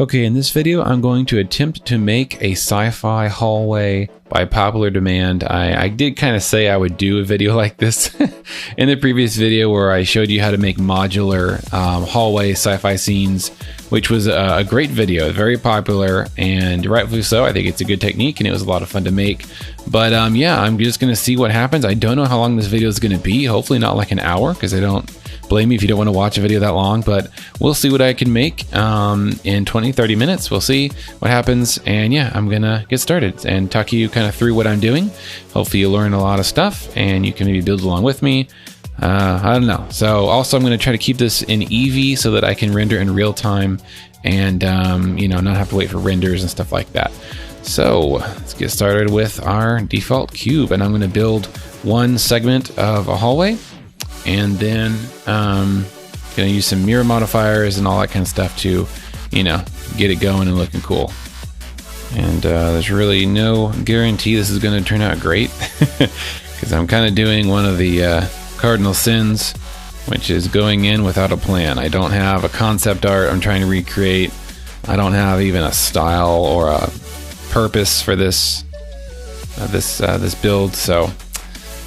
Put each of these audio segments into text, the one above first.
Okay, in this video, I'm going to attempt to make a sci-fi hallway by popular demand. I did kind of say I would do a video like this in the previous video where I showed you how to make modular hallway sci-fi scenes, which was a great video, very popular, and rightfully so. I think it's a good technique and it was a lot of fun to make. But yeah, I'm just going to see what happens. I don't know how long this video is going to be. Hopefully not like an hour, because I don't blame me if you don't want to watch a video that long, but we'll see what I can make in 20-30 minutes. We'll see what happens, and yeah, I'm gonna get started and talk you kind of through what I'm doing. Hopefully you learn a lot of stuff and you can maybe build along with me. I don't know. So also I'm going to try to keep this in Eevee so that I can render in real time and you know, not have to wait for renders and stuff like that. So let's get started with our default cube, and I'm going to build one segment of a hallway, and then gonna use some mirror modifiers and all that kind of stuff to, you know, get it going and looking cool. And there's really no guarantee this is gonna turn out great, because I'm kind of doing one of the cardinal sins, which is going in without a plan. I don't have a concept art I'm trying to recreate. I don't have even a style or a purpose for this this build. So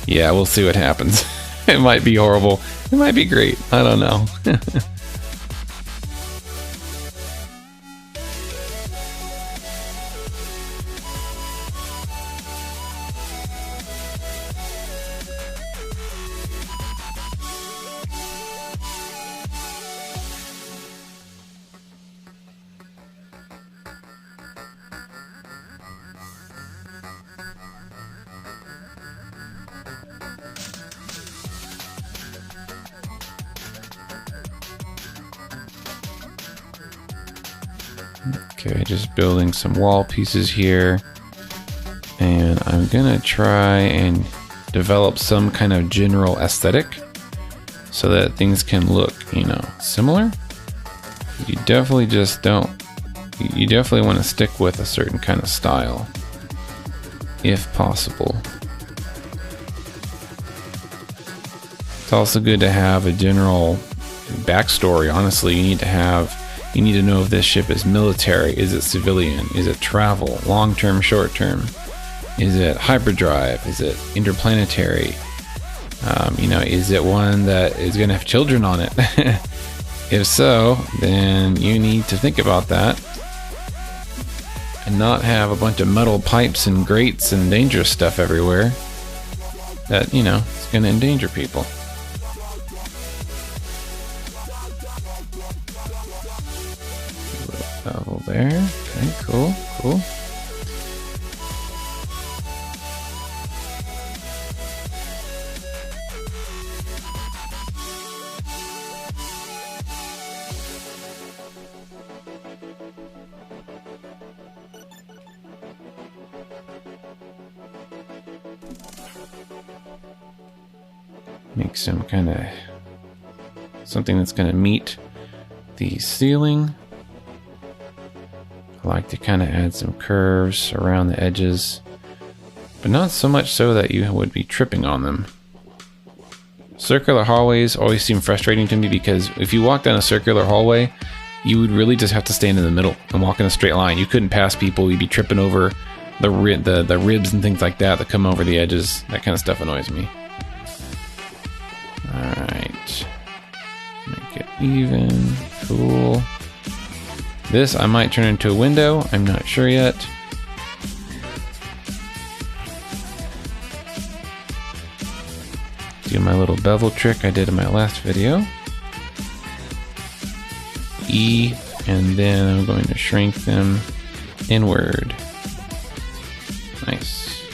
yeah, we'll see what happens. It might be horrible. It might be great. I don't know. Okay, just building some wall pieces here, and I'm gonna try and develop some kind of general aesthetic so that things can look, you know, similar. You definitely just don't, you definitely want to stick with a certain kind of style if possible. It's also good to have a general backstory. Honestly, you need to know if this ship is military, is it civilian, is it travel, long-term, short-term, is it hyperdrive, is it interplanetary, you know, is it one that is going to have children on it? If so, then you need to think about that and not have a bunch of metal pipes and grates and dangerous stuff everywhere that, you know, is going to endanger people. Level there. Okay, cool, cool. Make some kind of something that's going to meet the ceiling. I like to kind of add some curves around the edges, but not so much so that you would be tripping on them. Circular hallways always seem frustrating to me, because if you walk down a circular hallway, you would really just have to stand in the middle and walk in a straight line. You couldn't pass people. You'd be tripping over the ribs and things like that come over the edges. That kind of stuff annoys me. Alright. Make it even. Cool. This I might turn into a window, I'm not sure yet. Do my little bevel trick I did in my last video. E, and then I'm going to shrink them inward. Nice.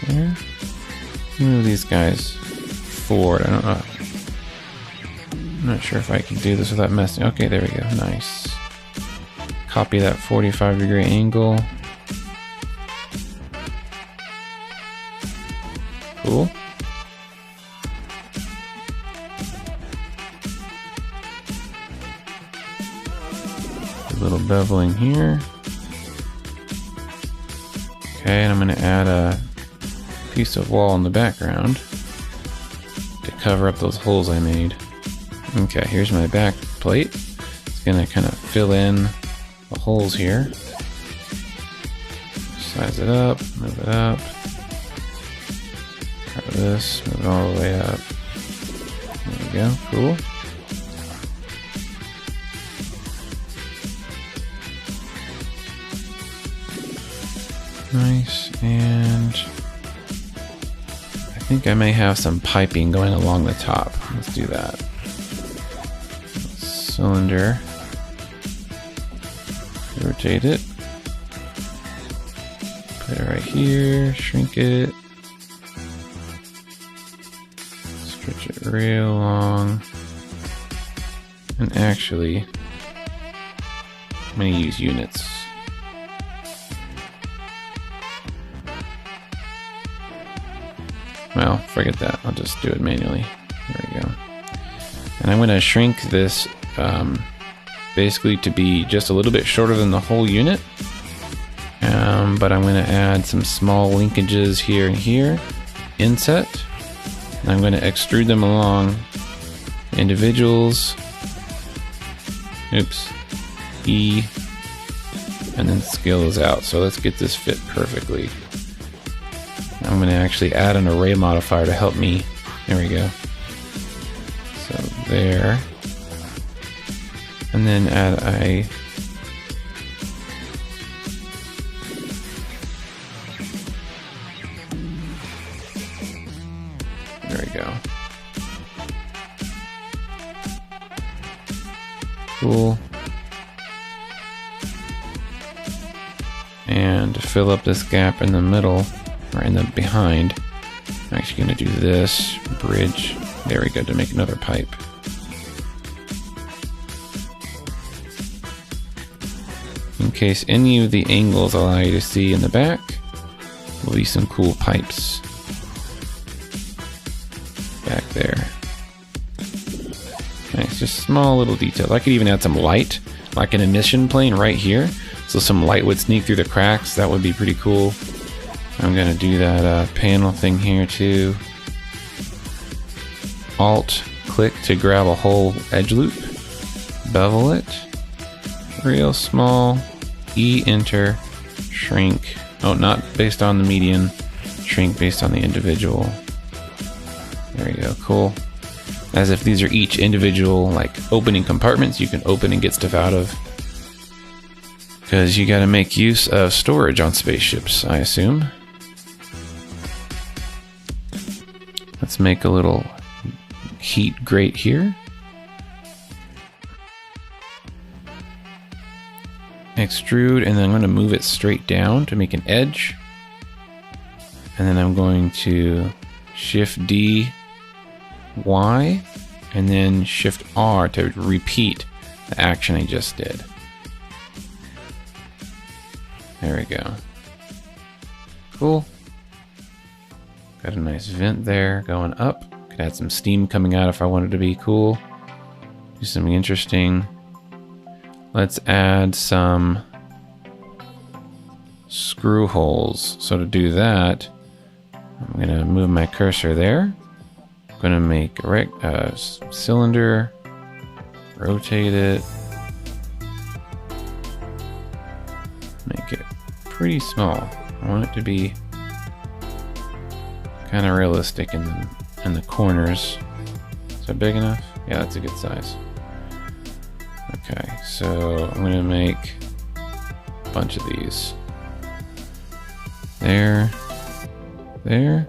There. Move these guys forward. I don't know. I'm not sure if I can do this without messing. Okay, there we go. Nice. Copy that 45-degree angle. Cool. A little beveling here. Okay, and I'm going to add a piece of wall in the background. cover up those holes I made. Okay, here's my back plate. It's gonna kind of fill in the holes here. Size it up, move it up. Grab this, move it all the way up. There we go, cool. Nice, and I think I may have some piping going along the top. Let's do that. Cylinder. Rotate it. Put it right here, shrink it. Stretch it real long. And actually, I'm going to use units. Well, forget that. I'll just do it manually. There we go. And I'm going to shrink this basically to be just a little bit shorter than the whole unit. But I'm going to add some small linkages here and here. Inset. And I'm going to extrude them along individuals. Oops. E. And then scale those out. So let's get this fit perfectly. I'm going to actually add an array modifier to help me. There we go. So there. And then add a there we go. Cool. And to fill up this gap in the middle, or in the behind, I'm actually going to do this bridge. There we go, to make another pipe. In case any of the angles allow you to see in the back, will be some cool pipes back there. Nice, just small little details. I could even add some light, like an emission plane right here, so some light would sneak through the cracks. That would be pretty cool. I'm gonna do that panel thing here too. Alt click to grab a whole edge loop, bevel it, real small, E enter, shrink. Oh, not based on the median, shrink based on the individual. There we go, cool. As if these are each individual like opening compartments you can open and get stuff out of. Because you gotta make use of storage on spaceships, I assume. Let's make a little heat grate here. Extrude, and then I'm going to move it straight down to make an edge. And then I'm going to Shift D, Y, and then Shift R to repeat the action I just did. There we go. Cool. Got a nice vent there going up. Could add some steam coming out if I wanted to be cool. Do something interesting. Let's add some screw holes. So to do that, I'm going to move my cursor there. I'm going to make a cylinder, rotate it, make it pretty small. I want it to be kind of realistic in the corners. Is that big enough? Yeah, that's a good size. Okay, so I'm going to make a bunch of these. There. There.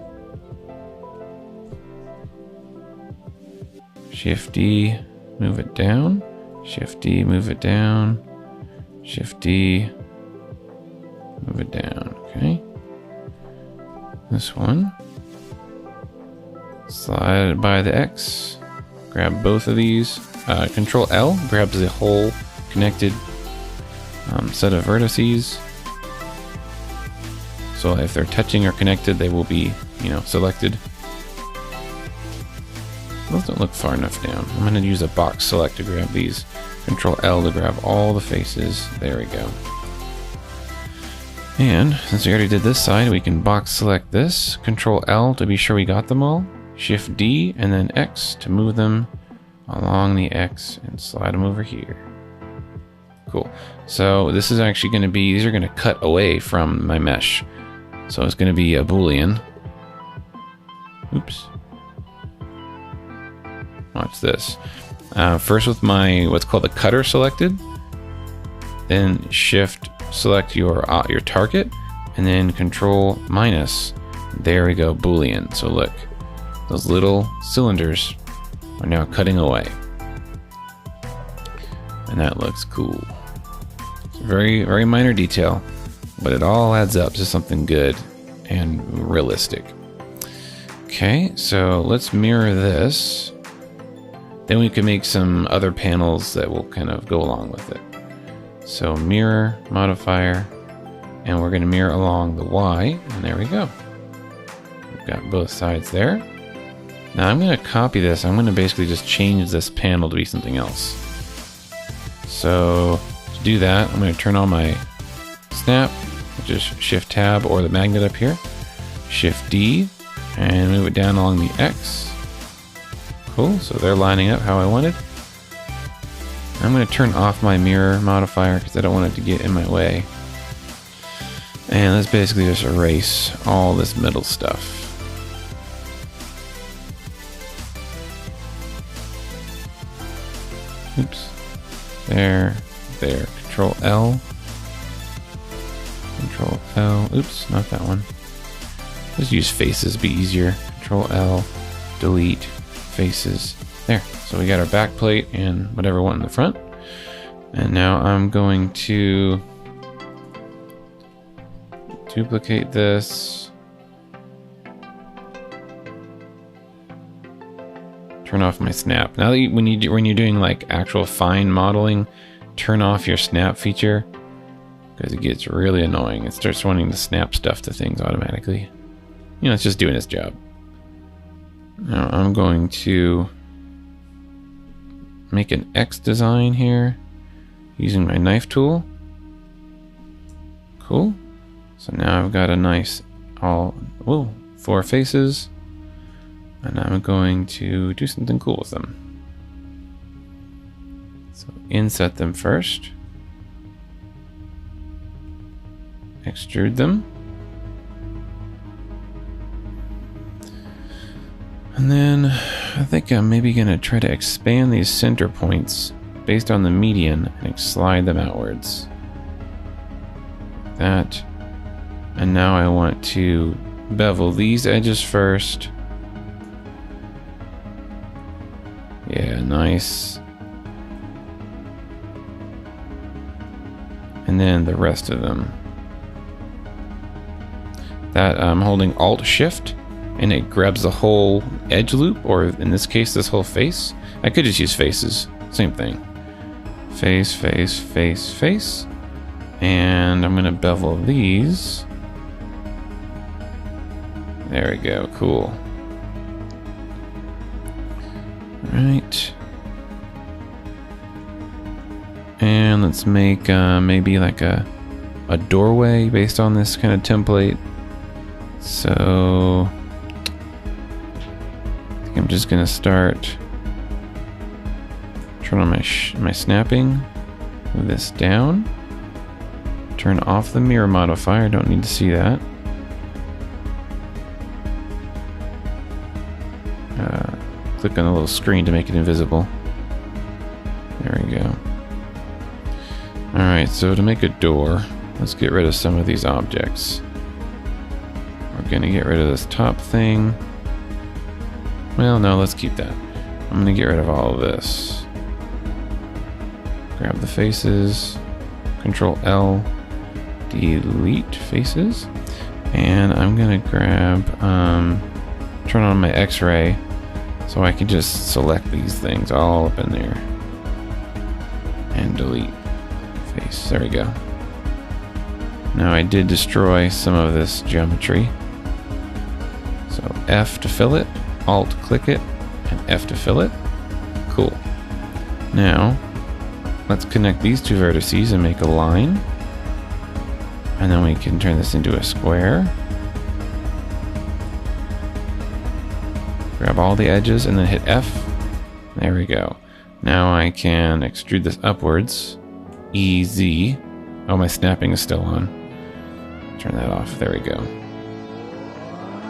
Shift D, move it down. Shift D, move it down. Shift D, move it down. Okay. This one. Slide it by the X. Grab both of these. Control L grabs the whole connected set of vertices. So if they're touching or connected, they will be, selected. Those don't look far enough down. I'm going to use a box select to grab these. Control L to grab all the faces. There we go. And since we already did this side, we can box select this. Control L to be sure we got them all. Shift D and then X to move them along the X and slide them over here. Cool. So this is actually going to be, these are going to cut away from my mesh. So it's going to be a Boolean. Oops. Watch this. First with my, what's called the cutter selected, then Shift select your target, and then Control minus. There we go, Boolean. So look, those little cylinders are now cutting away. And that looks cool. It's a very, very minor detail, but it all adds up to something good and realistic. Okay, so let's mirror this. Then we can make some other panels that will kind of go along with it. So mirror modifier, and we're going to mirror along the Y, and there we go. We've got both sides there. Now I'm going to copy this. I'm going to basically just change this panel to be something else. So to do that, I'm going to turn on my snap, which is Shift Tab or the magnet up here. Shift D, and move it down along the X. Cool, so they're lining up how I wanted. I'm going to turn off my mirror modifier because I don't want it to get in my way. And let's basically just erase all this middle stuff. Oops. There. Control L. Control L. Oops, not that one. Just use faces, be easier. Control L. Delete. Faces. There. So we got our back plate and whatever one in the front. And now I'm going to duplicate this. Turn off my snap. Now that when you're doing like actual fine modeling, turn off your snap feature because it gets really annoying. It starts wanting to snap stuff to things automatically. You know, it's just doing its job. Now I'm going to make an X design here using my knife tool. Cool. So now I've got a nice four faces, and I'm going to do something cool with them. So inset them first, extrude them, and then I think I'm maybe going to try to expand these center points based on the median and slide them outwards. That. And now I want to bevel these edges first. Yeah, nice. And then the rest of them. That I'm holding Alt-Shift, and it grabs the whole edge loop, or in this case, this whole face. I could just use faces. Same thing. Face, face, face, face. And I'm going to bevel these. There we go, cool. Alright. And let's make maybe like a doorway based on this kind of template. So I think I'm just gonna start, turn on my snapping, move this down, turn off the mirror modifier, don't need to see that. Click on the little screen to make it invisible. There we go. Alright, so to make a door, let's get rid of some of these objects. We're going to get rid of this top thing. Well, no, let's keep that. I'm going to get rid of all of this. Grab the faces. Control L. Delete faces. And I'm going to grab, turn on my X-ray. So I can just select these things all up in there. And delete face. There we go. Now I did destroy some of this geometry. So F to fill it, Alt click it, and F to fill it. Cool. Now, let's connect these two vertices and make a line. And then we can turn this into a square. Grab all the edges and then hit F. There we go. Now I can extrude this upwards. EZ. Oh, my snapping is still on. Turn that off. There we go.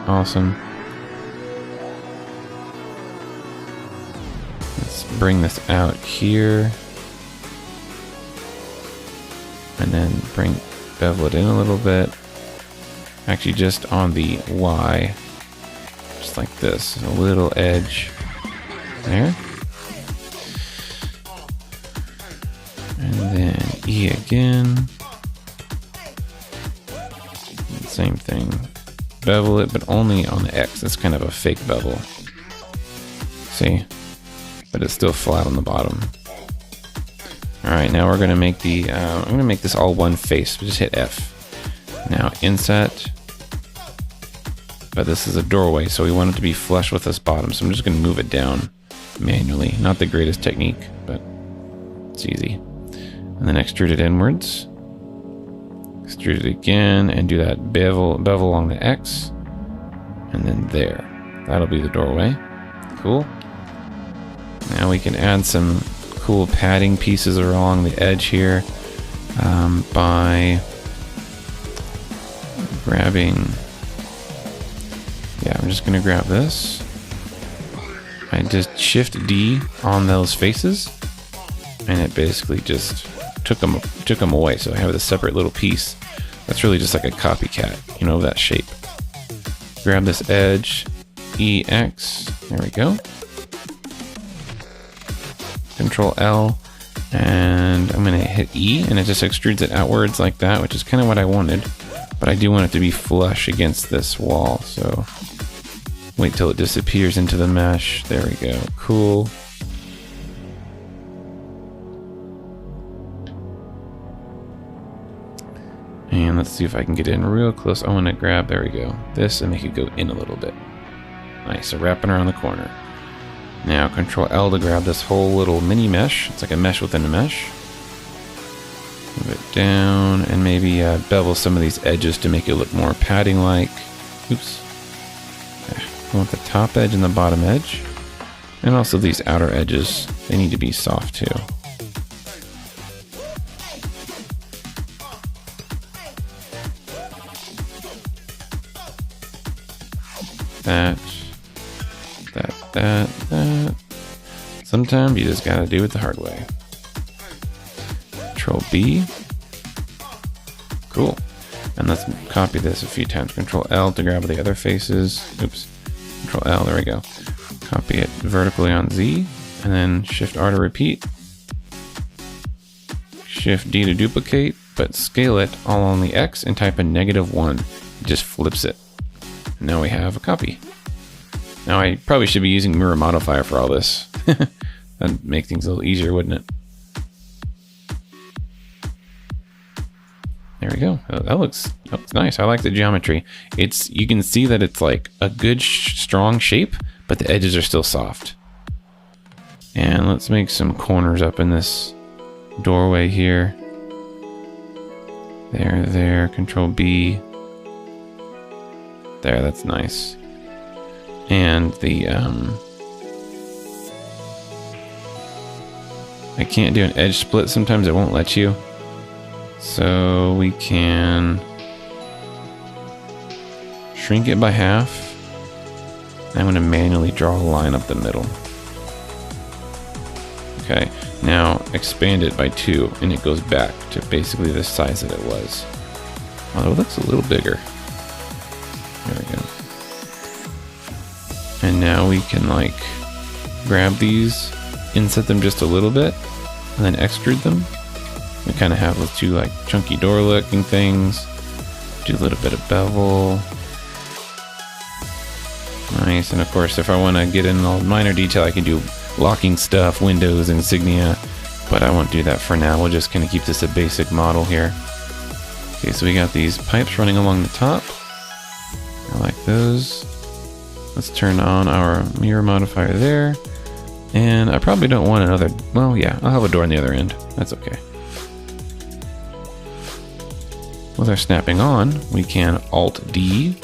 Awesome. Let's bring this out here. And then bevel it in a little bit. Actually, just on the Y. Just like this. A little edge. There. And then E again. Same thing. Bevel it, but only on the X. It's kind of a fake bevel. See? But it's still flat on the bottom. Alright, now we're going to make the... I'm going to make this all one face. Just hit F. Now inset. But this is a doorway, so we want it to be flush with this bottom. So I'm just going to move it down manually. Not the greatest technique, but it's easy. And then extrude it inwards. Extrude it again and do that bevel along the X. And then there. That'll be the doorway. Cool. Now we can add some cool padding pieces along the edge here by grabbing... Yeah, I'm just going to grab this. I just Shift D on those faces. And it basically just took them away. So I have a separate little piece. That's really just like a copycat, you know, that shape. Grab this edge, EX, there we go. Control L, and I'm gonna hit E, and it just extrudes it outwards like that, which is kind of what I wanted. But I do want it to be flush against this wall, so wait till it disappears into the mesh. There we go, cool. And let's see if I can get in real close. I want to grab, there we go, this and make it go in a little bit. Nice, so wrapping around the corner. Now Control L to grab this whole little mini mesh. It's like a mesh within a mesh. Move it down and maybe bevel some of these edges to make it look more padding-like. Oops. I want the top edge and the bottom edge. And also these outer edges, they need to be soft too. That. Sometimes you just gotta do it the hard way. Control B. Cool. And let's copy this a few times. Control L to grab the other faces. Oops. Control L, there we go. Copy it vertically on Z, and then Shift R to repeat. Shift D to duplicate, but scale it all on the X and type in -1. It just flips it. Now we have a copy. Now I probably should be using mirror modifier for all this. That'd make things a little easier, wouldn't it? There we go. That looks nice. I like the geometry. You can see that it's like a good strong shape, but the edges are still soft. And let's make some corners up in this doorway here. There, Control B. There, that's nice. And the I can't do an edge split. Sometimes it won't let you. So we can shrink it by half. I'm going to manually draw a line up the middle. Okay, now expand it by 2 and it goes back to basically the size that it was. Although it looks a little bigger. There we go. And now we can like grab these, inset them just a little bit, and then extrude them. We kind of have those two like chunky door looking things. Do a little bit of bevel. Nice, and of course if I want to get in all minor detail I can do locking stuff, windows, insignia, but I won't do that for now. We'll just kind of keep this a basic model here. Okay, so we got these pipes running along the top. I like those. Let's turn on our mirror modifier there. And I probably don't want another, well, yeah, I'll have a door on the other end. That's okay. With our snapping on, we can Alt-D,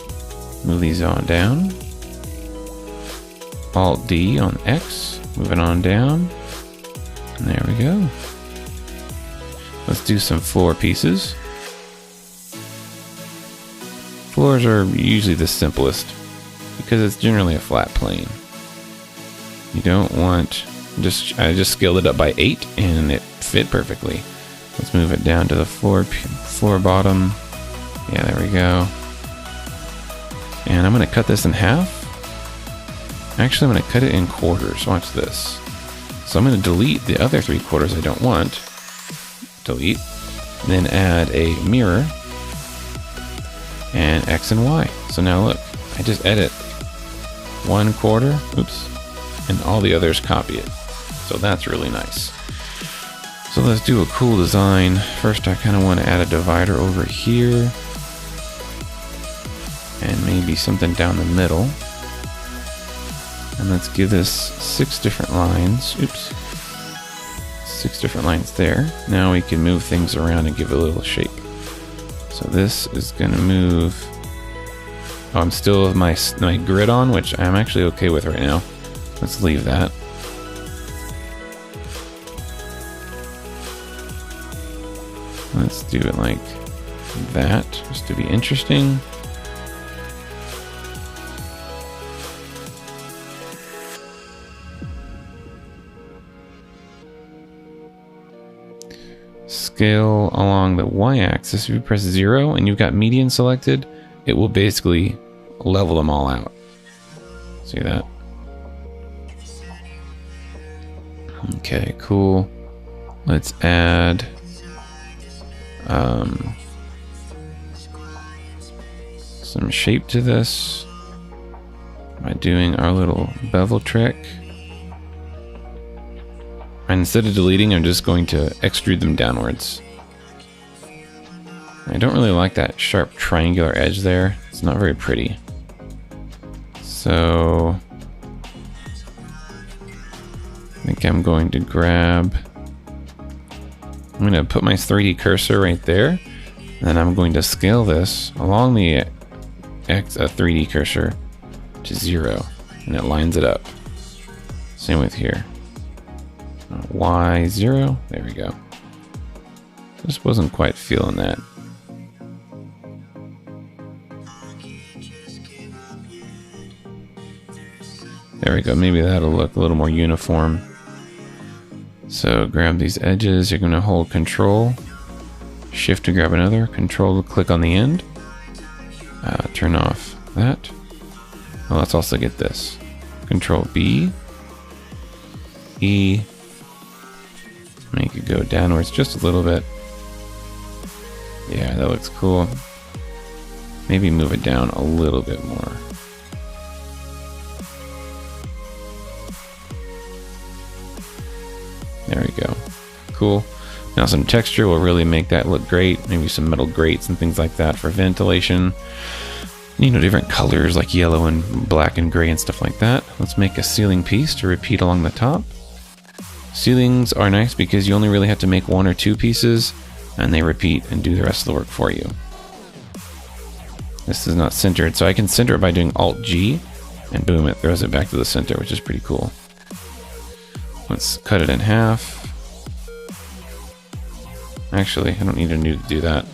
move these on down. Alt D on X, moving on down. And there we go. Let's do some floor pieces. Floors are usually the simplest because it's generally a flat plane. You don't want, I just scaled it up by 8 and it fit perfectly. Let's move it down to the floor bottom. Yeah, there we go. And I'm gonna cut this in half. Actually, I'm gonna cut it in quarters. Watch this. So I'm gonna delete the other 3/4 I don't want. Delete. Then add a mirror. And X and Y. So now look, I just edit 1/4, oops, and all the others copy it. So that's really nice. So let's do a cool design. First, I kind of want to add a divider over here. And maybe something down the middle. And let's give this 6 different lines. Oops. 6 different lines there. Now we can move things around and give it a little shape. So this is going to move. Oh, I'm still with my grid on, which I'm actually okay with right now. Let's leave that. Let's do it like that, just to be interesting. Scale along the y-axis. If you press 0 and you've got median selected, it will basically level them all out. See that? Okay, cool. Let's add some shape to this by doing our little bevel trick. And instead of deleting, I'm just going to extrude them downwards. I don't really like that sharp triangular edge there. It's not very pretty. So I think I'm going to grab, I'm going to put my 3D cursor right there. And then I'm going to scale this along the 3D cursor to 0. And it lines it up. Same with here. Y0, there we go. Just wasn't quite feeling that. There we go, maybe that'll look a little more uniform. So grab these edges, you're gonna hold Control, Shift to grab another, Control to click on the end. Turn off that. Well, let's also get this. Control B, E, make it go downwards just a little bit. Yeah, that looks cool. Maybe move it down a little bit more. There we go. Cool. Now some texture will really make that look great. Maybe some metal grates and things like that for ventilation. You know, different colors like yellow and black and gray and stuff like that. Let's make a ceiling piece to repeat along the top. Ceilings are nice because you only really have to make 1 or 2 pieces and they repeat and do the rest of the work for you. This is not centered, so I can center it by doing Alt G and boom, it throws it back to the center, which is pretty cool. Let's cut it in half. Actually, I don't need to do that.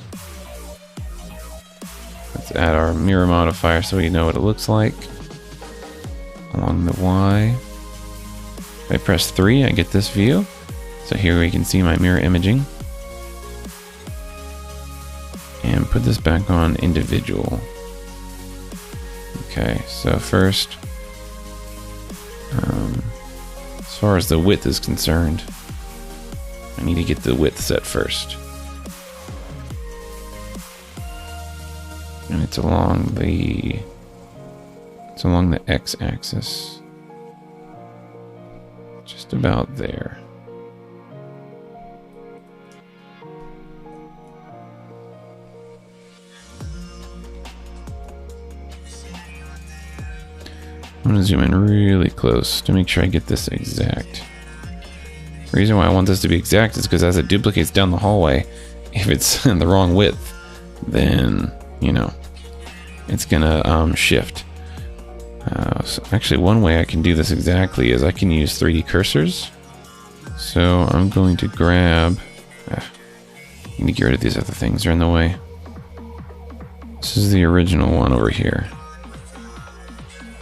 Let's add our mirror modifier so we know what it looks like. Along the Y. If I press 3, I get this view. So here we can see my mirror imaging. And put this back on individual. Okay, so first, as far as the width is concerned, I need to get the width set first. And it's along the x-axis. Just about there. I'm going to zoom in really close to make sure I get this exact. The reason why I want this to be exact is because as it duplicates down the hallway, if it's in the wrong width, then, you know, it's going to shift. So actually, one way I can do this exactly is I can use 3D cursors. So I'm going to grab... I need to get rid of these other things, they're in the way. This is the original one over here.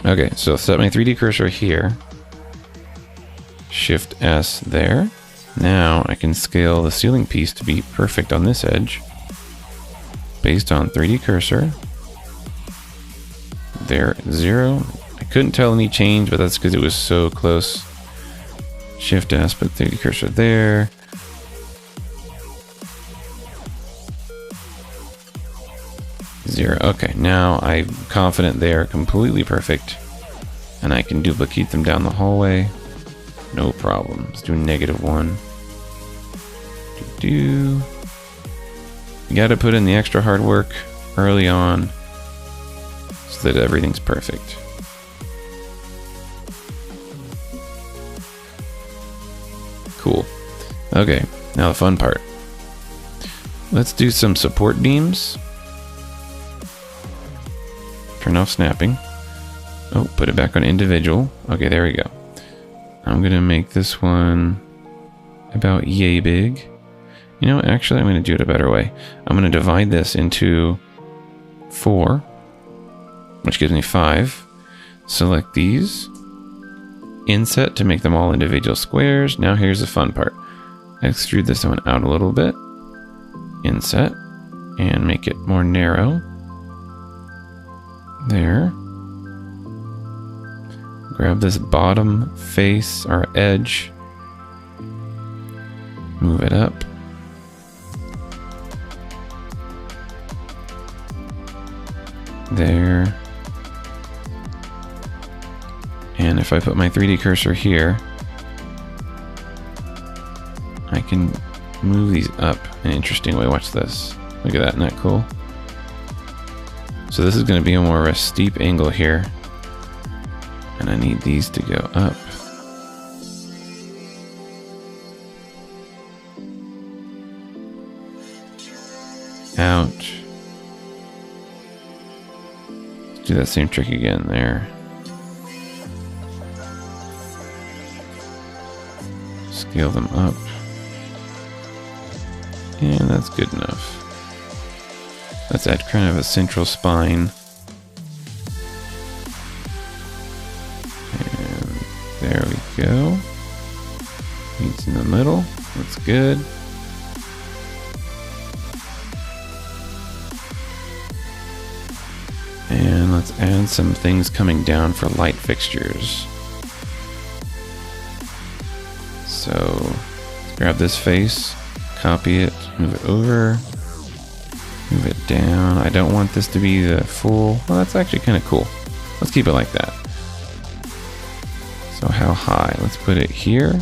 Okay, so set my 3D cursor here. Shift S there. Now I can scale the ceiling piece to be perfect on this edge. Based on 3D cursor. There, 0. I couldn't tell any change, but that's because it was so close. Shift S, put 3D cursor there. Zero. Okay, now I'm confident they are completely perfect. And I can duplicate them down the hallway. No problem. Let's do -1. You gotta put in the extra hard work early on so that everything's perfect. Cool. Okay, now the fun part. Let's do some support beams. Turn off snapping. Oh, put it back on individual. Okay, there we go. I'm gonna make this one about yay big. You know, actually, I'm gonna do it a better way. I'm gonna divide this into 4, which gives me 5. Select these. Inset to make them all individual squares. Now here's the fun part. Extrude this one out a little bit. Inset. And make it more narrow. There. Grab this bottom face or edge. Move it up. There. And if I put my 3D cursor here, I can move these up in an interesting way. Watch this. Look at that, isn't that cool? So this is going to be a more of a steep angle here. And I need these to go up. Ouch. Let's do that same trick again there. Scale them up. And that's good enough. Let's add kind of a central spine. And there we go. Meets in the middle. That's good. And let's add some things coming down for light fixtures. So let's grab this face, copy it, move it over, move it down. I don't want this to be the full. Well, that's actually kind of cool. Let's keep it like that. So how high? Let's put it here,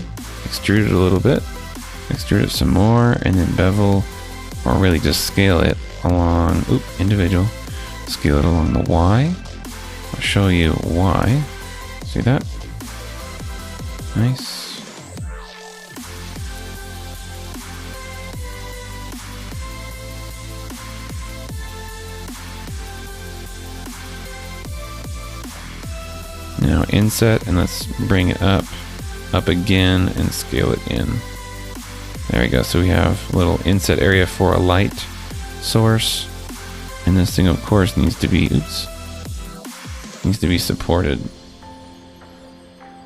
extrude it a little bit, extrude it some more, and then bevel, or really just scale it along, individual, scale it along the Y. I'll show you why. See that? Nice. Now inset, and let's bring it up again, and scale it in. There we go. So we have a little inset area for a light source, and this thing, of course, needs to be supported.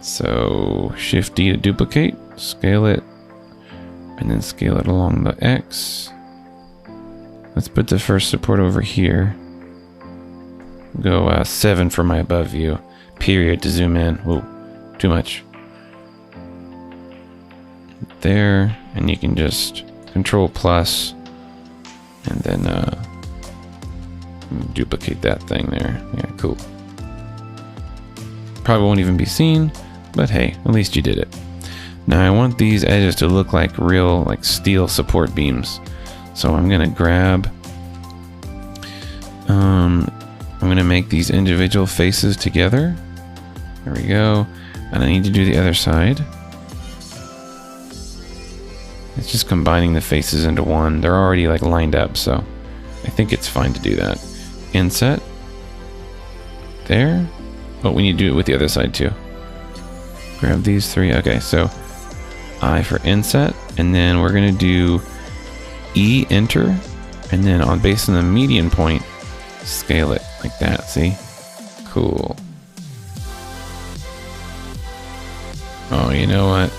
So Shift D to duplicate, scale it, and then scale it along the X. Let's put the first support over here. Go 7 for my above view. Period to zoom in. Whoa, too much. There, and you can just Control plus, and then duplicate that thing there. Yeah, cool. Probably won't even be seen, but hey, at least you did it. Now I want these edges to look like real, like steel support beams. So I'm gonna grab, I'm gonna make these individual faces together. There we go. And I need to do the other side. It's just combining the faces into one. They're already like lined up, so I think it's fine to do that. Inset. There. Oh, we need to do it with the other side too. Grab these three. Okay, so I for inset, and then we're gonna do E enter, and then on based on the median point, scale it like that. See? Cool. Oh, you know what?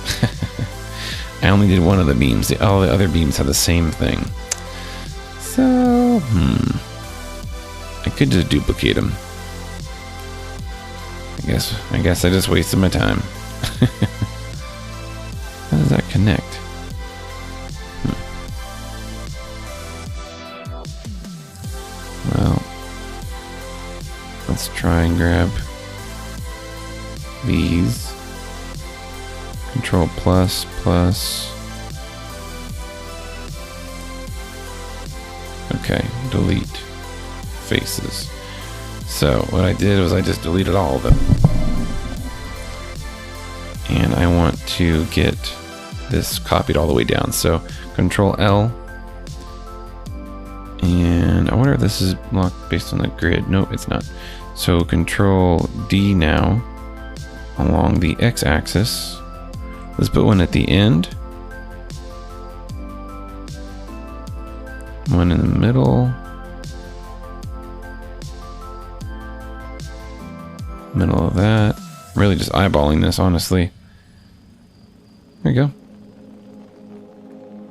I only did one of the beams. All the other beams have the same thing. So, I could just duplicate them. I guess I just wasted my time. How does that connect? Well, let's try and grab these. Control plus. Okay, delete faces. So what I did was I just deleted all of them. And I want to get this copied all the way down. So Control L. And I wonder if this is locked based on the grid. Nope, it's not. So Control D now along the x-axis. Let's put one at the end. One in the middle. Middle of that. Really just eyeballing this, honestly. There you go.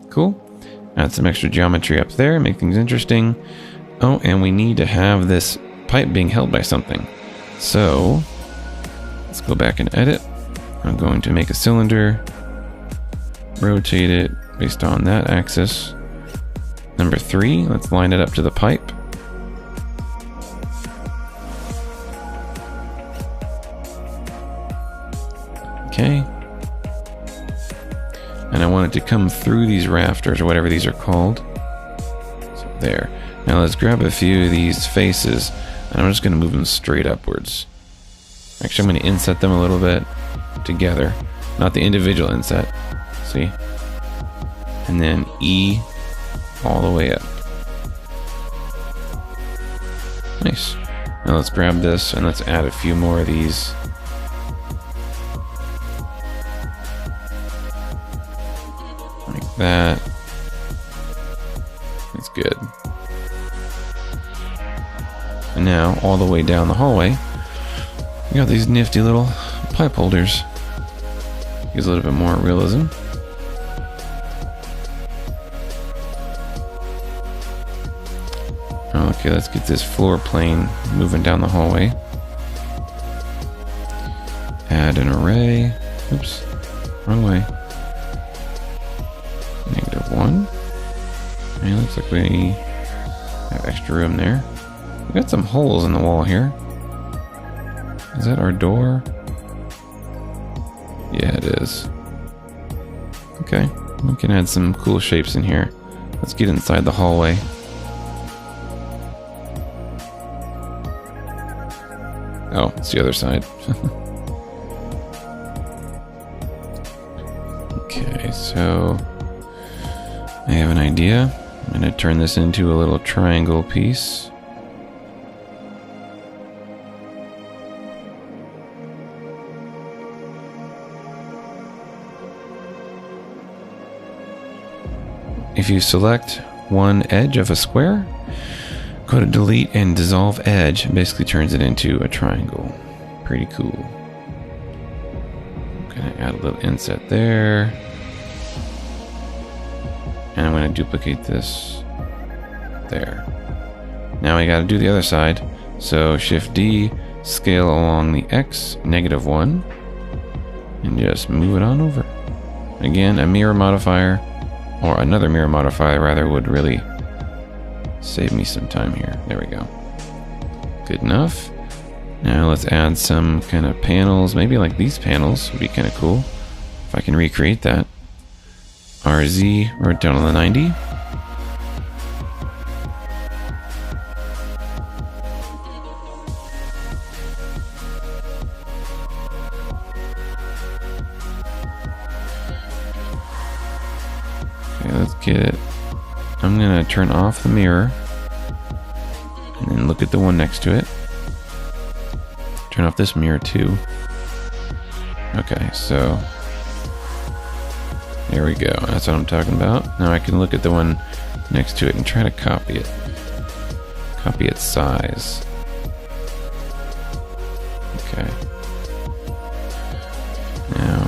Cool. Add some extra geometry up there, make things interesting. Oh, and we need to have this pipe being held by something. So, let's go back and edit. I'm going to make a cylinder, rotate it based on that axis. Number 3, let's line it up to the pipe. Okay. And I want it to come through these rafters, or whatever these are called. So there. Now let's grab a few of these faces, and I'm just going to move them straight upwards. Actually, I'm going to inset them a little bit together, not the individual inset. See? And then E all the way up. Nice. Now let's grab this and let's add a few more of these. Like that. That's good. And now, all the way down the hallway, we got these nifty little pipe holders. Gives a little bit more realism. Okay, let's get this floor plane moving down the hallway. Add an array. Oops, wrong way. -1. And it looks like we have extra room there. We got some holes in the wall here. Is that our door? Yeah, it is. Okay, we can add some cool shapes in here. Let's get inside the hallway. Oh, it's the other side. Okay, so I have an idea. I'm going to turn this into a little triangle piece. If you select one edge of a square, go to delete and dissolve edge. It basically turns it into a triangle. Pretty cool. I'm gonna add a little inset there. And I'm gonna duplicate this there. Now we gotta do the other side. So Shift D, scale along the X, -1, and just move it on over. Again, a mirror modifier, or another mirror modifier rather, would really save me some time here. There we go. Good enough. Now let's add some kind of panels. Maybe like these panels would be kind of cool if I can recreate that. RZ, wrote down on the 90. Okay, let's get it. I'm gonna turn off the mirror and then look at the one next to it. turn off this mirror too. Okay, so there we go. That's what I'm talking about. Now I can look at the one next to it and try to copy it. Copy its size. Okay. Now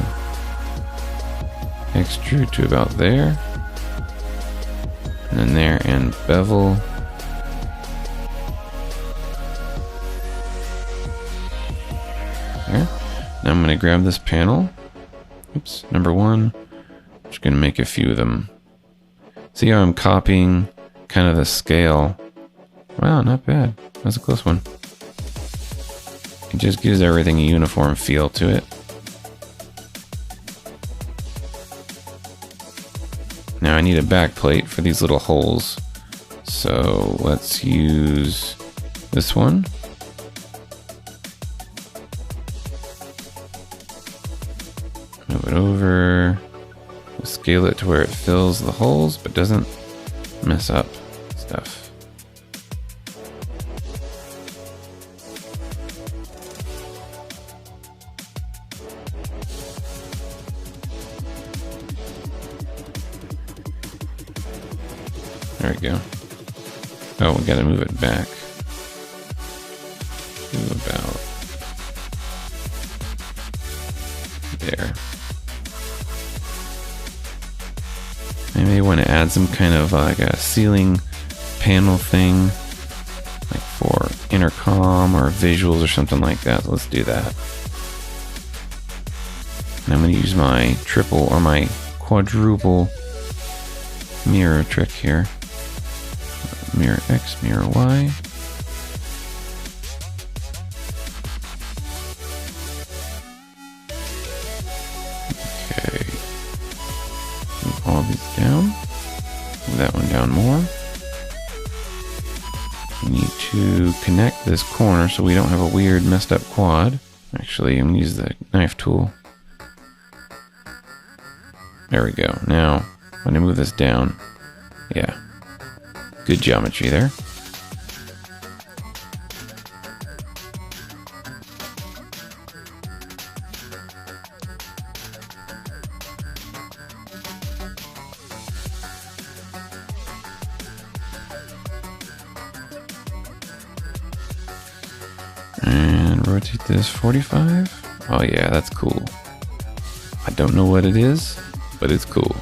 extrude to about there. And then there, and bevel. There. Now I'm going to grab this panel. Oops, number 1. I'm just going to make a few of them. See how I'm copying kind of the scale. Wow, not bad. That's a close one. It just gives everything a uniform feel to it. Now I need a back plate for these little holes. So let's use this one. Move it over. Scale it to where it fills the holes but doesn't mess up stuff. There we go. Oh, we gotta move it back to about there. Maybe I want to add some kind of like a ceiling panel thing, like for intercom or visuals or something like that. So let's do that. And I'm going to use my triple or my quadruple mirror trick here. Mirror X, mirror Y. Okay. Move all these down. Move that one down more. We need to connect this corner so we don't have a weird messed up quad. Actually, I'm going to use the knife tool. There we go. Now, when I move this down, yeah. Good geometry there. And rotate this 45. Oh yeah, that's cool. I don't know what it is, but it's cool.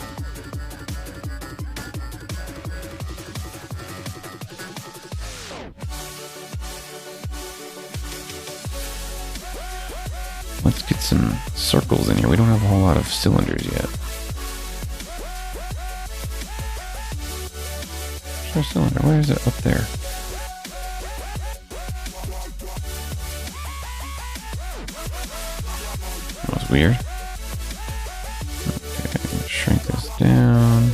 Let's get some circles in here. We don't have a whole lot of cylinders yet. Where's our cylinder? Where is it? Up there. That was weird. Okay, I'm gonna shrink this down.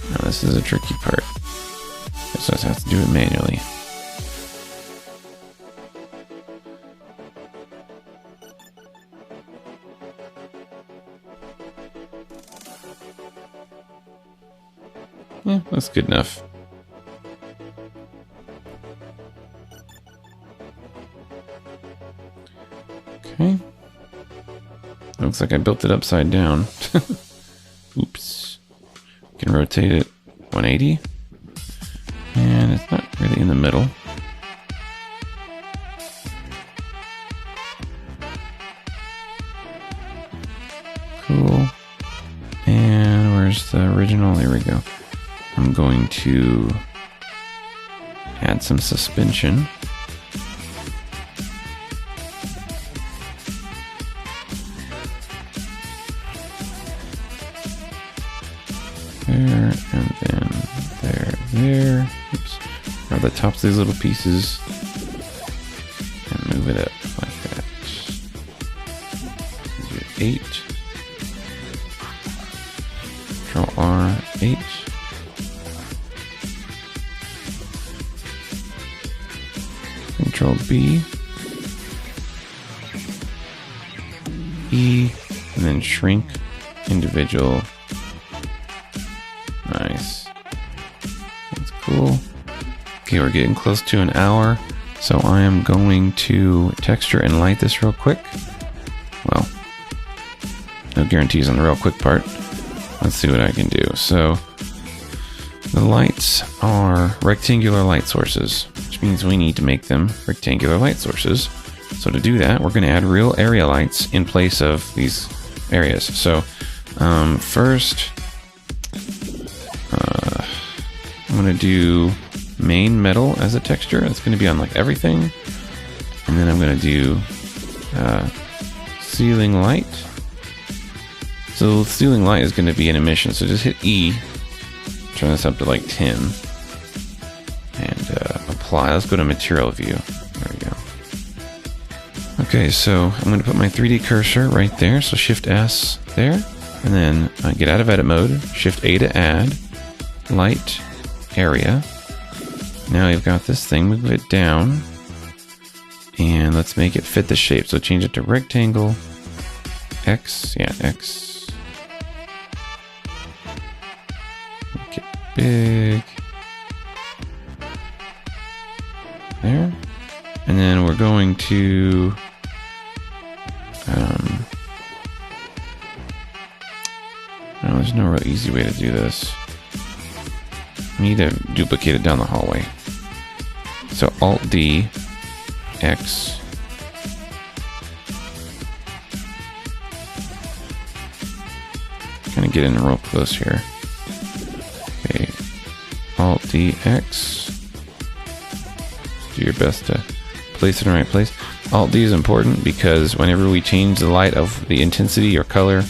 Now this is a tricky part. So I have to do it manually. Yeah, that's good enough. Okay. Looks like I built it upside down. Oops. Can rotate it 180. And it's not really in the middle. Cool. And where's the original? There we go. I'm going to add some suspension. There, and then there. Oops. Grab the tops of these little pieces and move it up like that. Do 8. Control R, 8. Control B, E, and then shrink individual. Nice. That's cool. Okay, we're getting close to an hour, so I am going to texture and light this real quick. Well, no guarantees on the real quick part. Let's see what I can do. So the lights are rectangular light sources, which means we need to make them rectangular light sources. So to do that, we're going to add real area lights in place of these areas. So first, I'm going to do main metal as a texture. It's going to be on like everything. And then I'm going to do ceiling light. So ceiling light is going to be an emission. So just hit E, turn this up to like 10, and apply. Let's go to material view. There we go. Okay, so I'm going to put my 3D cursor right there. So Shift S there, and then get out of edit mode. Shift A to add light area. Now you've got this thing. Move it down, and let's make it fit the shape. So change it to rectangle. X, yeah, X. Make it big. There. And then we're going to no, there's no real easy way to do this. We need to duplicate it down the hallway. So Alt D, X. Kind of get in real close here. Okay, Alt D, X. Do your best to place it in the right place. Alt D is important because whenever we change the light of the intensity or color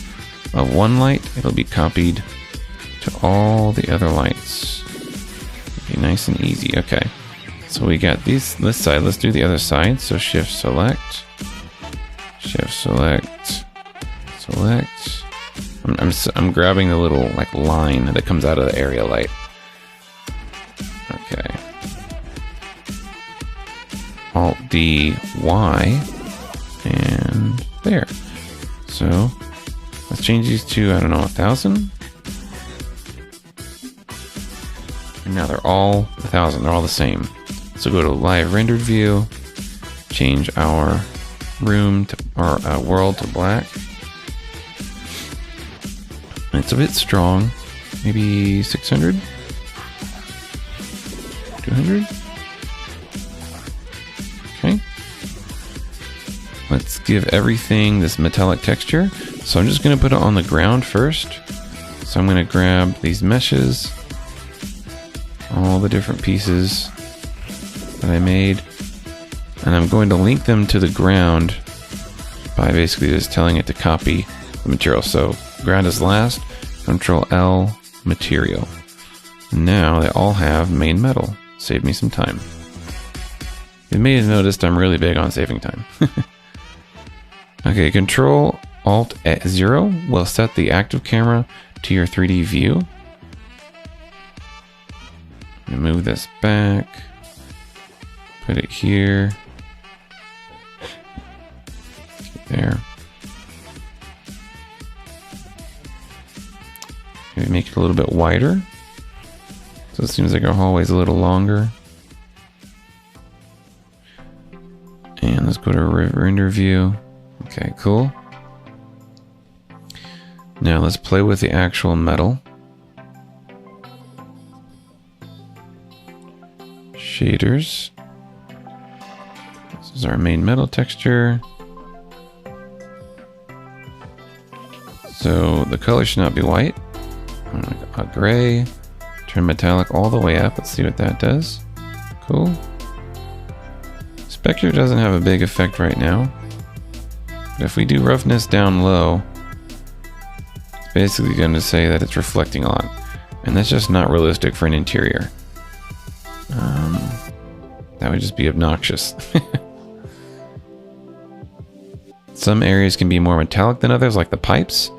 of one light, it'll be copied to all the other lights. It'll be nice and easy. Okay, so we got this side. Let's do the other side. So Shift Select, Shift Select, Select. I'm grabbing the little like line that comes out of the area light. Okay. Alt D, Y, and there. So let's change these to, I don't know, 1,000. And now they're all 1,000. They're all the same. So go to live rendered view, change our room to, or world to black. It's a bit strong. Maybe 600? 200? Okay. Let's give everything this metallic texture. So I'm just going to put it on the ground first. So I'm going to grab these meshes, all the different pieces that I made, and I'm going to link them to the ground by basically just telling it to copy the material. So ground is last, Control L, material. Now they all have main metal. Save me some time. You may have noticed I'm really big on saving time. Okay, Control Alt 0 will set the active camera to your 3D view. Move this back. Put it here. There. Maybe make it a little bit wider. So it seems like our hallway's a little longer. And let's go to render view. Okay, cool. Now let's play with the actual metal. Shaders. This is our main metal texture. So the color should not be white. I'm gonna go gray. Turn metallic all the way up. Let's see what that does. Cool. Spectre doesn't have a big effect right now. But if we do roughness down low, it's basically going to say that it's reflecting a lot. And that's just not realistic for an interior. That would just be obnoxious. Some areas can be more metallic than others, like the pipes,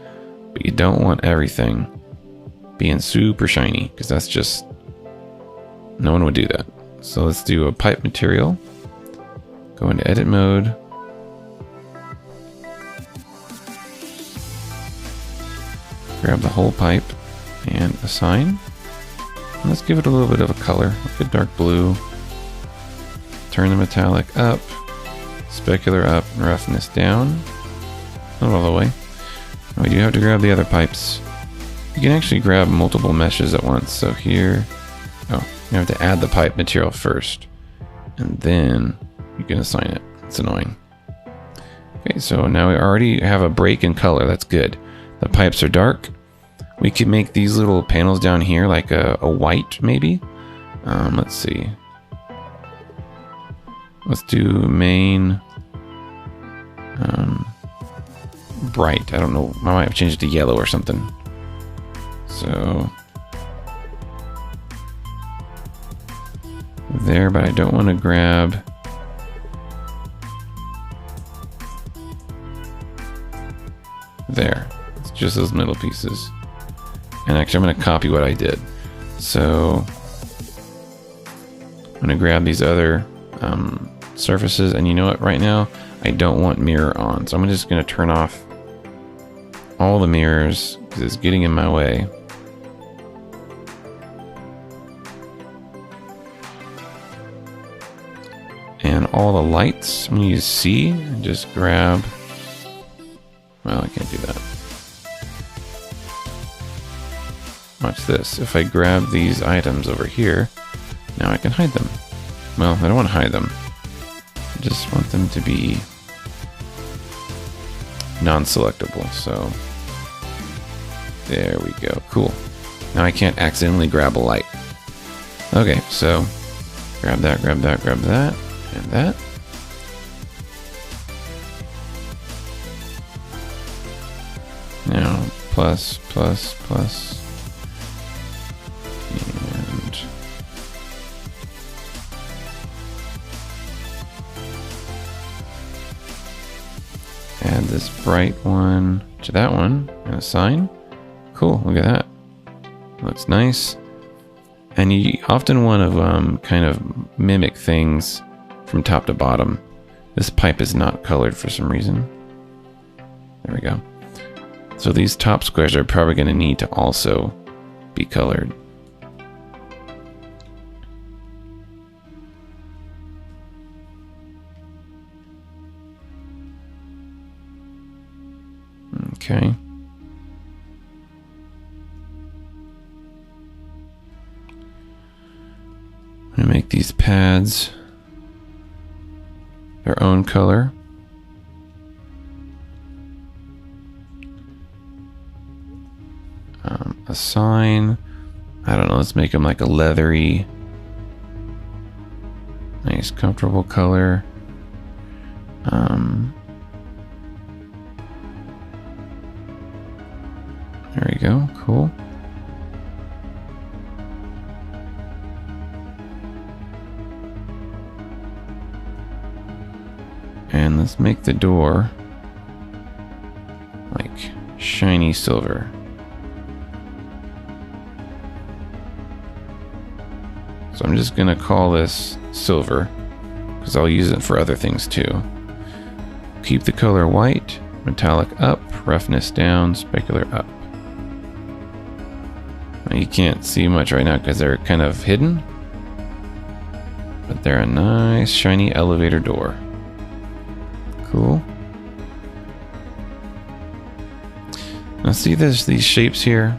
but you don't want everything being super shiny, because that's just, no one would do that. So let's do a pipe material. Go into edit mode. Grab the whole pipe and assign. And let's give it a little bit of a color, like a dark blue. Turn the metallic up, specular up, and roughness down. Not all the way. We do have to grab the other pipes. You can actually grab multiple meshes at once. So here, oh, you have to add the pipe material first, and then you can assign it. It's annoying. Okay, so now we already have a break in color. That's good. The pipes are dark. We can make these little panels down here like a white, maybe. Let's see. Let's do main bright. I don't know. I might have changed it to yellow or something. So there, but I don't want to grab there. It's just those middle pieces. And actually, I'm going to copy what I did. So I'm going to grab these other surfaces, and you know what? Right now, I don't want mirror on, so I'm just going to turn off all the mirrors because it's getting in my way. And all the lights, I'm going to use C and just grab. Well, I can't do that. Watch this. If I grab these items over here, now I can hide them. Well, I don't want to hide them. I just want them to be non-selectable. So there we go. Cool. Now I can't accidentally grab a light. Okay, so grab that, grab that, grab that, and that. Now plus, plus, plus. And add this bright one to that one and assign. Cool, look at that. Looks nice. And you often want to kind of mimic things from top to bottom. This pipe is not colored for some reason. There we go. So these top squares are probably going to need to also be colored. Okay. I'm going to make these pads their own color. Assign. I don't know, let's make them like a leathery, nice, comfortable color. There we go, cool. And let's make the door like shiny silver. So I'm just gonna call this silver because I'll use it for other things too. Keep the color white, metallic up, roughness down, specular up. Now you can't see much right now because they're kind of hidden, but they're a nice shiny elevator door. Cool. Now see these shapes here?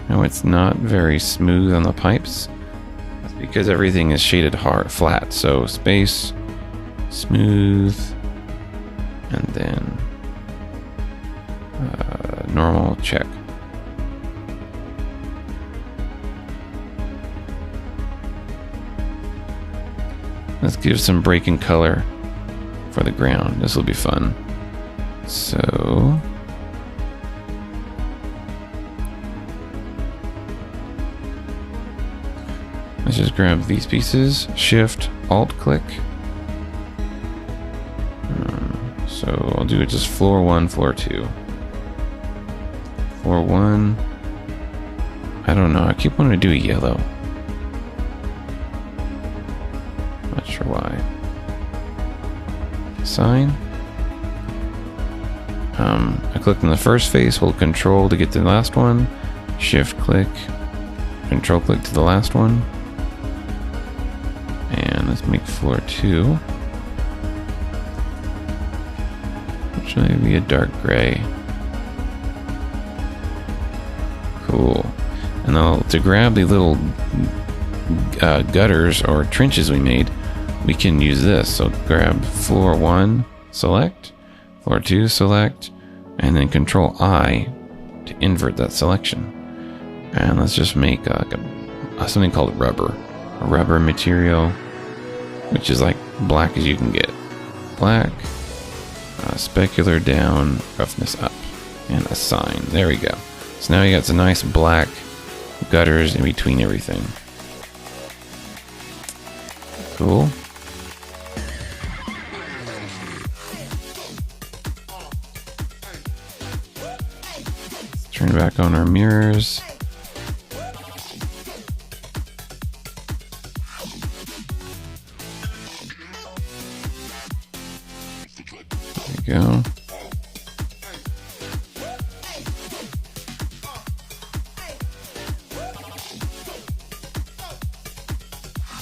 Now it's not very smooth on the pipes. That's because everything is shaded flat. So space, smooth, and then normal, check. Let's give some break in color for the ground. This will be fun. So let's just grab these pieces, Shift, Alt click. So I'll do it just floor 1, floor 2. Floor 1. I don't know, I keep wanting to do yellow. Not sure why. sign. I clicked on the first face, hold Control to get to the last one, Shift click, Control click to the last one, and let's make floor 2. Which may be a dark gray. Cool. And now to grab the little gutters or trenches we made, we can use this. So grab floor 1, select, floor 2, select, and then Control I to invert that selection. And let's just make something called rubber. A rubber material, which is like black as you can get. Black, specular down, roughness up, and a sign. There we go. So now you got some nice black gutters in between everything. Cool. Let's turn back on our mirrors. There we go.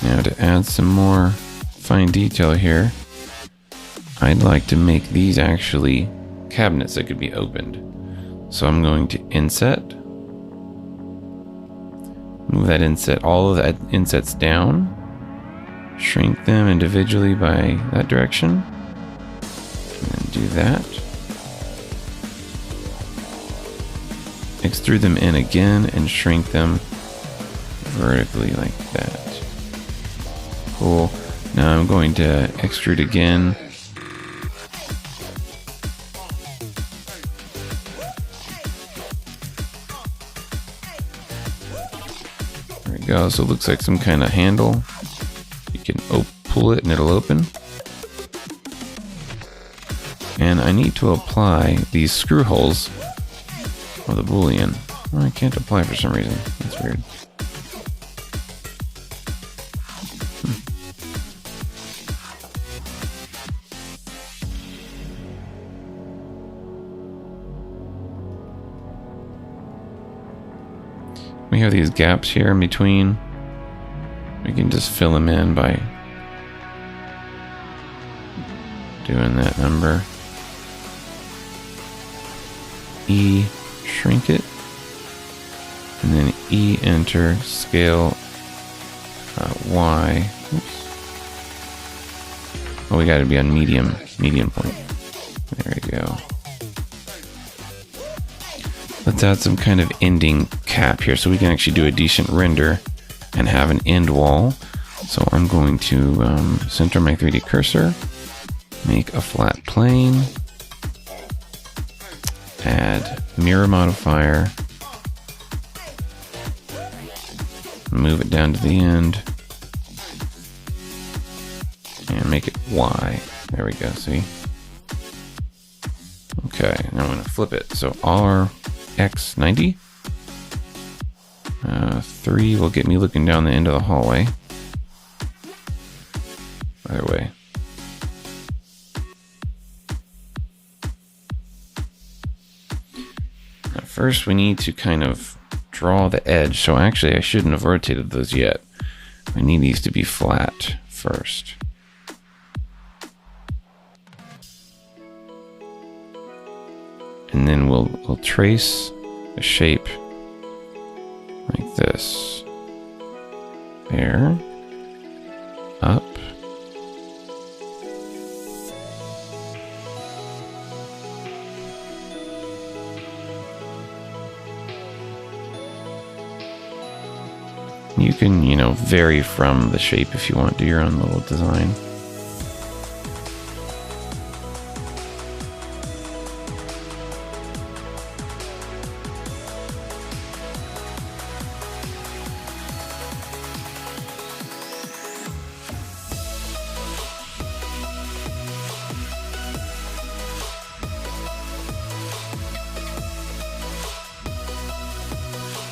Now to add some more fine detail here, I'd like to make these actually cabinets that could be opened. So I'm going to inset, move that inset, all of that insets down, shrink them individually by that direction, and then do that. Extrude them in again and shrink them vertically like that. Cool. Now I'm going to extrude again. There we go. So it looks like some kind of handle. You can pull it and it'll open. And I need to apply these screw holes with a boolean. Oh, I can't apply for some reason. That's weird. We have these gaps here in between. We can just fill them in by doing that number. E, shrink it. And then E, enter, scale, Y. Oops. Oh, we got to be on medium point. There we go. Let's add some kind of ending cap here so we can actually do a decent render and have an end wall. So I'm going to center my 3D cursor, make a flat plane, add mirror modifier, move it down to the end, and make it Y. There we go, see? Okay, now I'm going to flip it. So RX90. 3 will get me looking down the end of the hallway. Either way. Now first we need to kind of draw the edge. So actually I shouldn't have rotated those yet. I need these to be flat first. And then we'll trace a shape like this. There. Up. You can, vary from the shape if you want to do your own little design.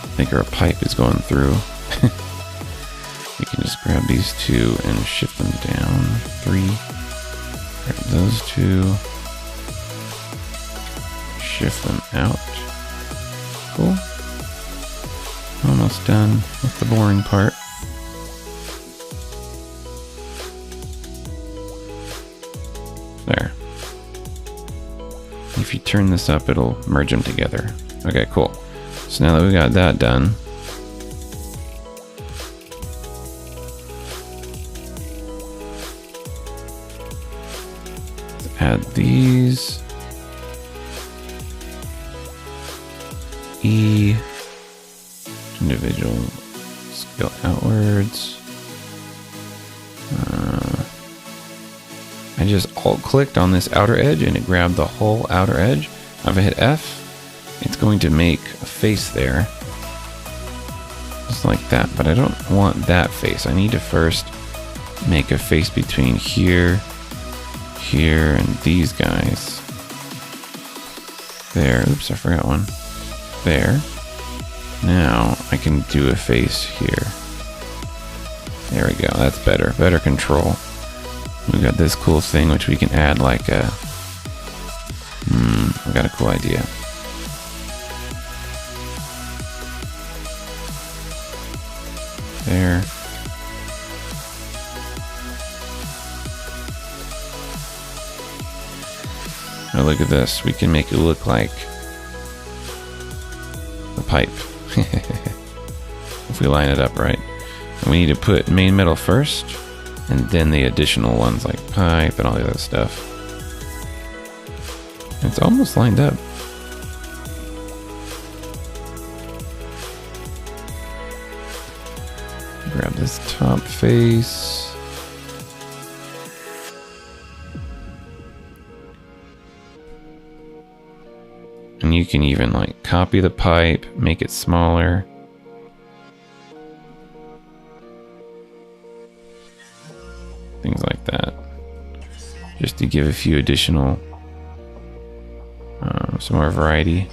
I think our pipe is going through. We can just grab these two and shift them down. 3. Grab those two. Shift them out. Cool. Almost done with the boring part. There. If you turn this up, it'll merge them together. Okay, cool. So now that we got that done, let's add these. E, individual scale outwards. I just alt-clicked on this outer edge and it grabbed the whole outer edge. If I hit F, it's going to make a face there. Just like that, but I don't want that face. I need to first make a face between here, here, and these guys. There, oops, I forgot one. There. Now I can do a face here. There we go, that's better. Better control. We've got this cool thing which we can add like a... I got a cool idea. There. Now look at this. We can make it look like the pipe. If we line it up right. And we need to put main metal first, and then the additional ones like pipe and all the other stuff. It's almost lined up. Grab this top face. And you can even like copy the pipe, make it smaller. Things like that. Just to give a few additional, some more variety.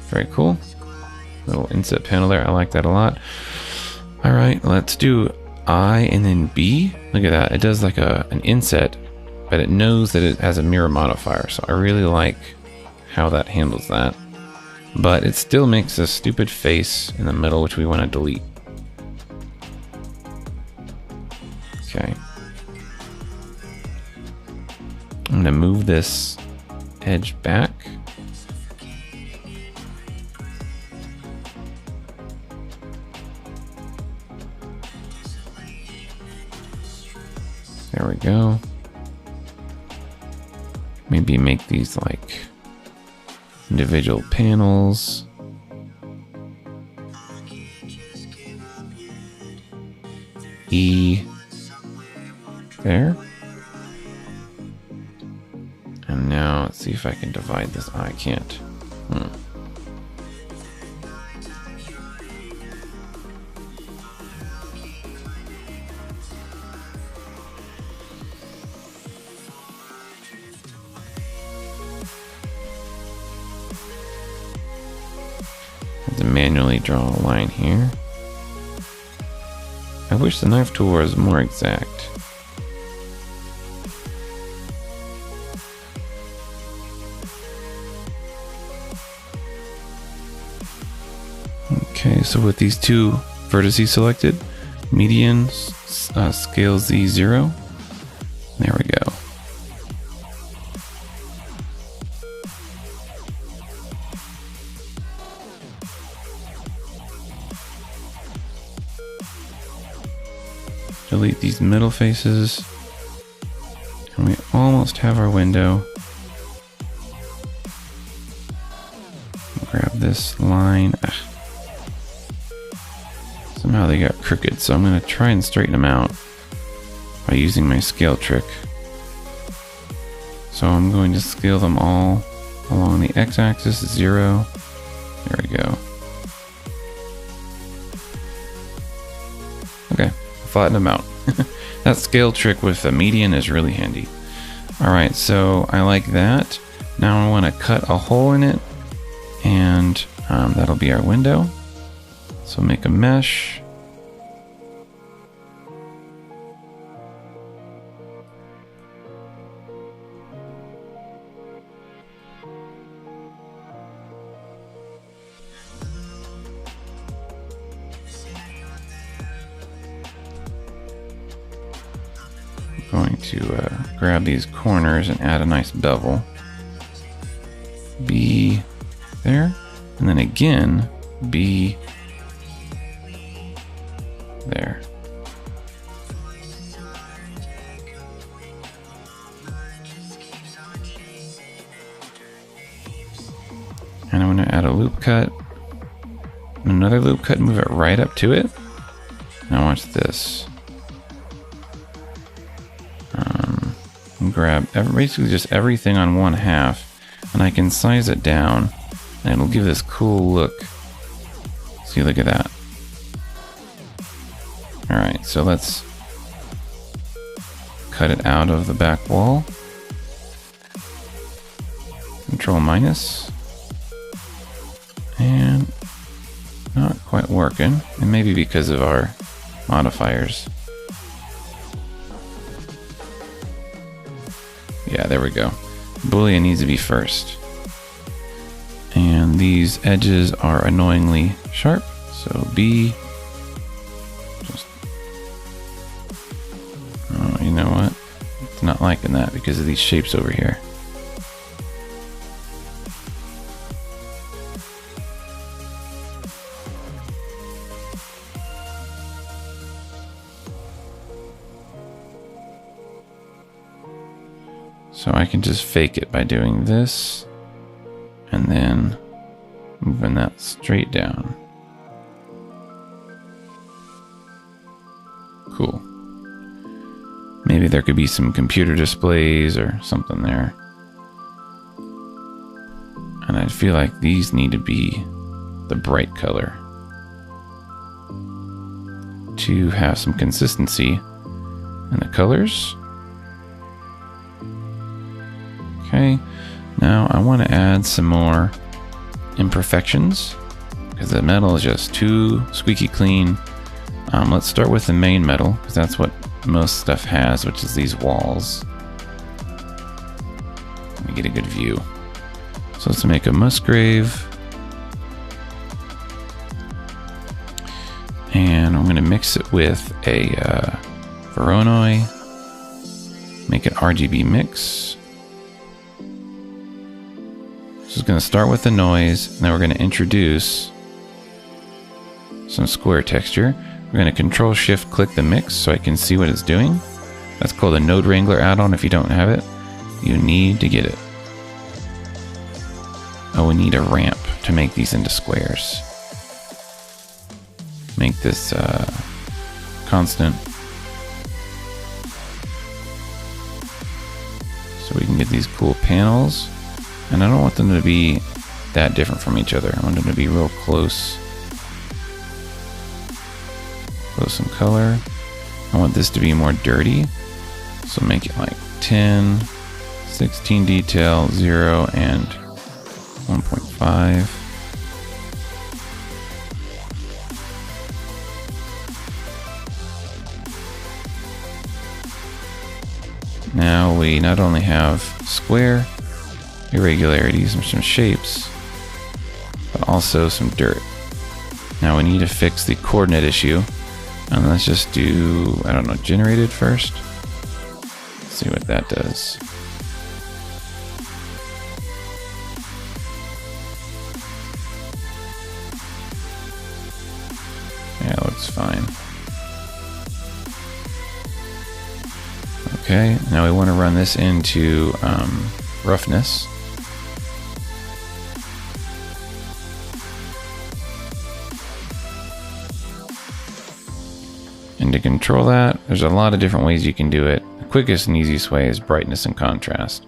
Very cool. Little inset panel there. I like that a lot. All right, let's do I and then B. Look at that. It does like an inset, but it knows that it has a mirror modifier. So I really like how that handles that. But it still makes a stupid face in the middle, which we want to delete. Okay. I'm going to move this edge back. There we go. Maybe make these like individual panels. E. There. And now let's see if I can divide this. Oh, I can't. Have to manually draw a line here. I wish the knife tool was more exact. Okay, so with these two vertices selected, median scale Z0. There we go. Delete these middle faces. And we almost have our window. Grab this line. Somehow they got crooked, so I'm going to try and straighten them out by using my scale trick. So I'm going to scale them all along the x-axis, 0. There we go. Okay, flatten them out. That scale trick with the median is really handy. Alright, so I like that. Now I want to cut a hole in it, and that'll be our window. So make a mesh. going to grab these corners and add a nice bevel. B there, and then again B there. And I'm going to add a loop cut, another loop cut, move it right up to it. Now watch this. Grab basically just everything on 1/2, and I can size it down, and it'll give this cool look. See, look at that. All right, so let's cut it out of the back wall. Control minus. And not quite working, and maybe because of our modifiers. Yeah, there we go. Boolean needs to be first. And these edges are annoyingly sharp, so B. Just, oh, you know what? It's not liking that because of these shapes over here. So I can just fake it by doing this and then moving that straight down. Cool. Maybe there could be some computer displays or something there. And I feel like these need to be the bright color to have some consistency in the colors. Okay, now I want to add some more imperfections because the metal is just too squeaky clean. Let's start with the main metal because that's what most stuff has, which is these walls. Let me get a good view. So let's make a Musgrave. And I'm going to mix it with a Voronoi. Make an RGB mix. So it's going to start with the noise, and then we're going to introduce some square texture. We're going to Control-Shift-Click the mix so I can see what it's doing. That's called a Node Wrangler add-on. If you don't have it, you need to get it. Oh, we need a ramp to make these into squares. Make this constant so we can get these cool panels. And I don't want them to be that different from each other. I want them to be real close. Close in color. I want this to be more dirty. So make it like 10, 16 detail, 0, and 1.5. Now we not only have square irregularities and some shapes, but also some dirt. Now we need to fix the coordinate issue, and let's just do, I don't know, generated first. Let's see what that does. Yeah, it looks fine. Okay, now we want to run this into roughness. And to control that, there's a lot of different ways you can do it. The quickest and easiest way is brightness and contrast.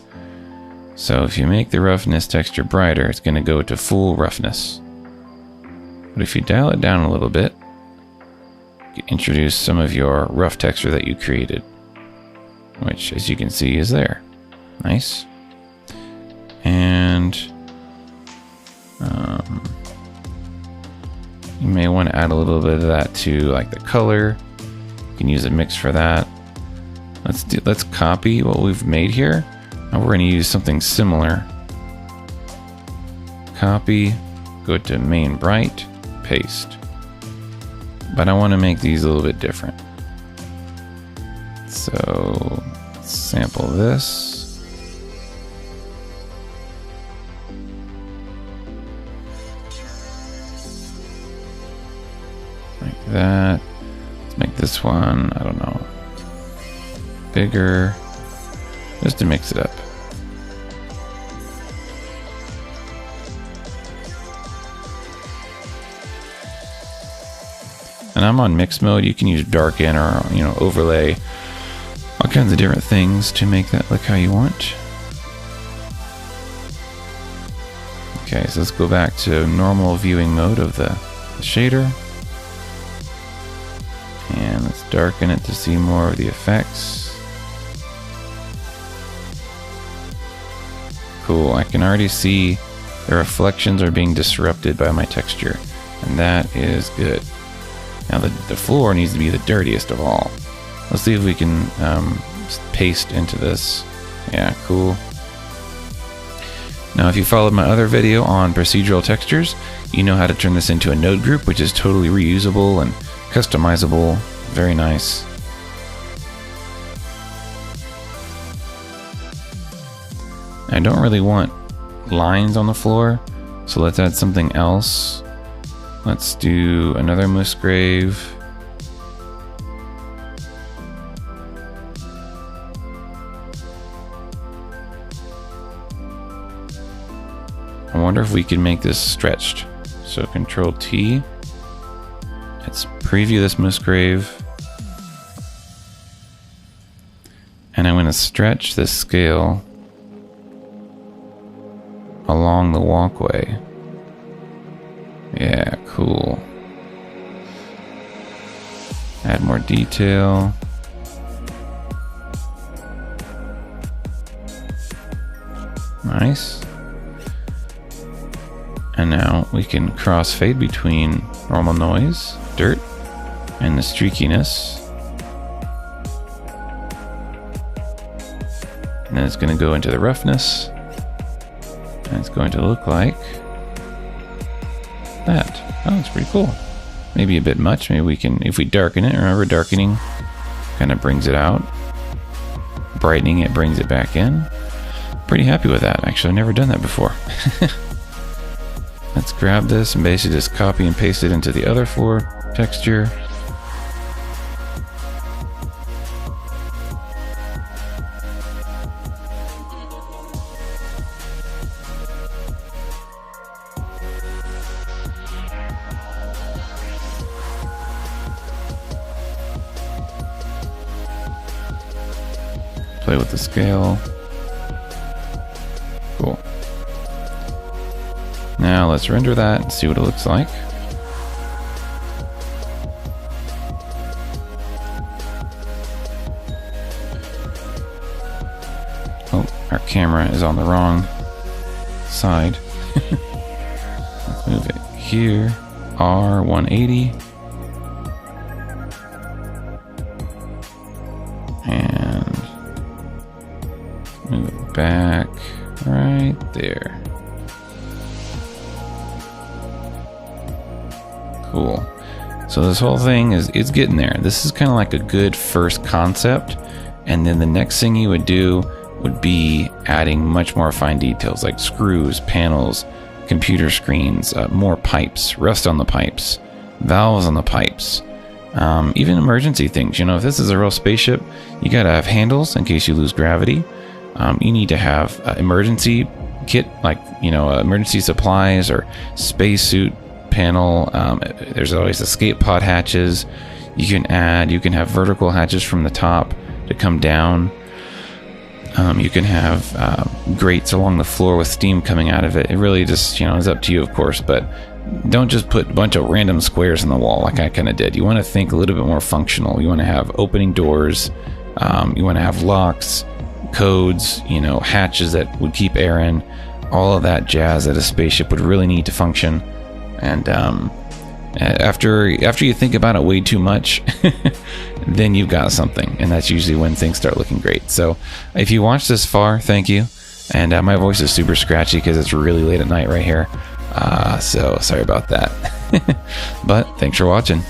So if you make the roughness texture brighter, it's going to go to full roughness. But if you dial it down a little bit, you can introduce some of your rough texture that you created, which, as you can see, is there. Nice. And you may want to add a little bit of that to like the color. You can use a mix for that. Let's copy what we've made here. Now we're going to use something similar. Copy, go to main bright, paste. But I want to make these a little bit different. So let's sample this. Like that. Let's make this one, I don't know, bigger, just to mix it up. And I'm on mix mode. You can use darken or, you know, overlay, all kinds of different things to make that look how you want. Okay, so let's go back to normal viewing mode of the shader. And let's darken it to see more of the effects. Cool, I can already see the reflections are being disrupted by my texture, and that is good. Now the floor needs to be the dirtiest of all. Let's see if we can paste into this. Yeah, cool. Now if you followed my other video on procedural textures, you know how to turn this into a node group, which is totally reusable and customizable. Very nice. I don't really want lines on the floor, so let's add something else. Let's do another Musgrave. I wonder if we can make this stretched. So Control T. Let's preview this Musgrave. And I'm going to stretch this scale along the walkway. Yeah, cool. Add more detail. Nice. And now we can crossfade between normal noise, dirt, and the streakiness. And then it's going to go into the roughness. And it's going to look like that. Oh, it's pretty cool. Maybe a bit much. Maybe we can, if we darken it, remember darkening kind of brings it out. Brightening it brings it back in. Pretty happy with that. Actually, I've never done that before. Let's grab this and basically just copy and paste it into the other floor texture. Play with the scale. Cool. Now let's render that and see what it looks like. Oh, our camera is on the wrong side. Let's move it here. R180. And move it back right there. Cool. So this whole thing it's getting there. This is kind of like a good first concept, and then the next thing you would do would be adding much more fine details like screws, panels, computer screens, more pipes, rust on the pipes, valves on the pipes, even emergency things. You know, if this is a real spaceship, you gotta have handles in case you lose gravity. You need to have emergency kit, like, you know, emergency supplies or spacesuit panel. There's always escape pod hatches. You can have vertical hatches from the top to come down. You can have grates along the floor with steam coming out of it. It really just, you know, is up to you, of course, but don't just put a bunch of random squares in the wall like I kind of did. You want to think a little bit more functional. You want to have opening doors. You want to have locks, codes, you know, hatches that would keep air in, all of that jazz that a spaceship would really need to function. And after you think about it way too much, then you've got something, and that's usually when things start looking great. So if you watched this far, thank you. And my voice is super scratchy because it's really late at night right here, so sorry about that. But thanks for watching.